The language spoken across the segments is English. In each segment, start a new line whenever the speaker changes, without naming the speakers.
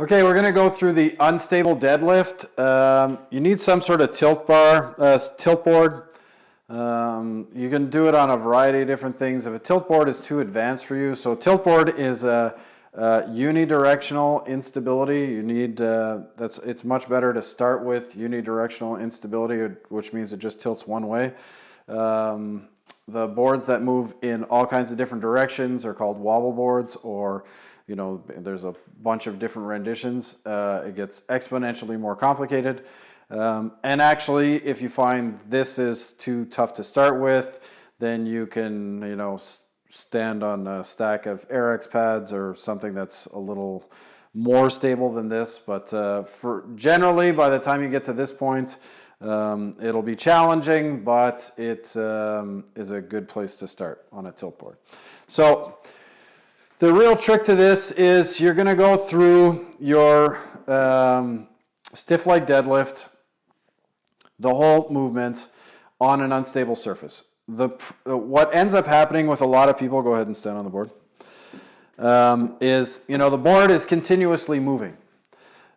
Okay, we're going to go through the unstable deadlift. You need some sort of tilt board. You can do it on a variety of different things. If a tilt board is too advanced for you, so tilt board is a unidirectional instability. You need it's much better to start with unidirectional instability, which means it just tilts one way. The boards that move in all kinds of different directions are called wobble boards, or there's a bunch of different renditions. It gets exponentially more complicated. And actually, if you find this is too tough to start with, then you can, stand on a stack of Airex pads or something that's a little more stable than this. But for generally, by the time you get to this point, it'll be challenging, but it is a good place to start on a tilt board. So the real trick to this is you're going to go through your stiff leg deadlift, the whole movement on an unstable surface. What ends up happening with a lot of people, go ahead and stand on the board, is the board is continuously moving.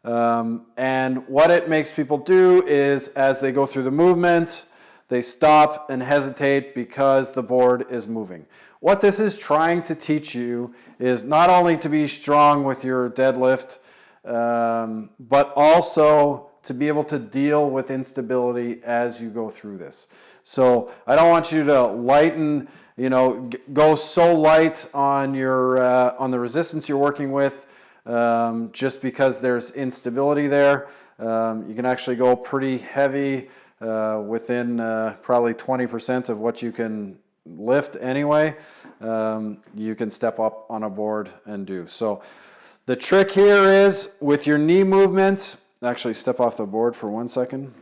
And what it makes people do is as they go through the movement, they stop and hesitate because the board is moving. What this is trying to teach you is not only to be strong with your deadlift, but also to be able to deal with instability as you go through this. So I don't want you to lighten, go so light on on the resistance you're working with, just because there's instability there. You can actually go pretty heavy within probably 20% of what you can lift anyway. You can step up on a board and do. So the trick here is with your knee movement, actually step off the board for 1 second.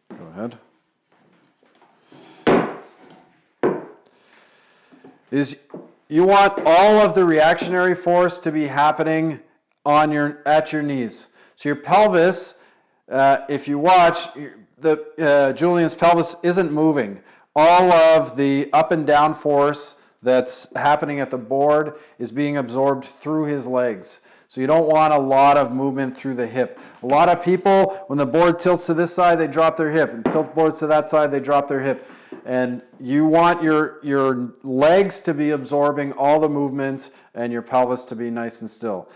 Go ahead. Is you want all of the reactionary force to be happening at your knees. So your pelvis, if you watch, Julian's pelvis isn't moving. All of the up and down force that's happening at the board is being absorbed through his legs. So you don't want a lot of movement through the hip. A lot of people, when the board tilts to this side, they drop their hip. And tilt boards to that side, they drop their hip. And you want your legs to be absorbing all the movements and your pelvis to be nice and still.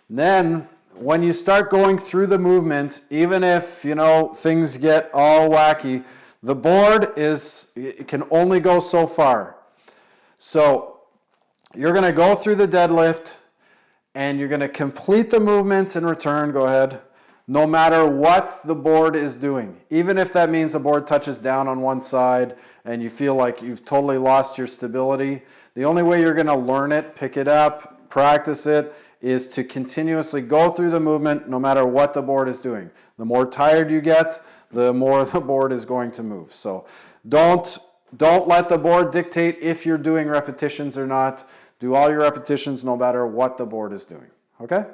Then, when you start going through the movement, even if, things get all wacky, the board it can only go so far. So you're going to go through the deadlift and you're going to complete the movements in return, go ahead, no matter what the board is doing. Even if that means the board touches down on one side and you feel like you've totally lost your stability, the only way you're going to learn it, pick it up, practice it, is to continuously go through the movement no matter what the board is doing. The more tired you get, the more the board is going to move. So don't let the board dictate if you're doing repetitions or not. Do all your repetitions no matter what the board is doing. Okay?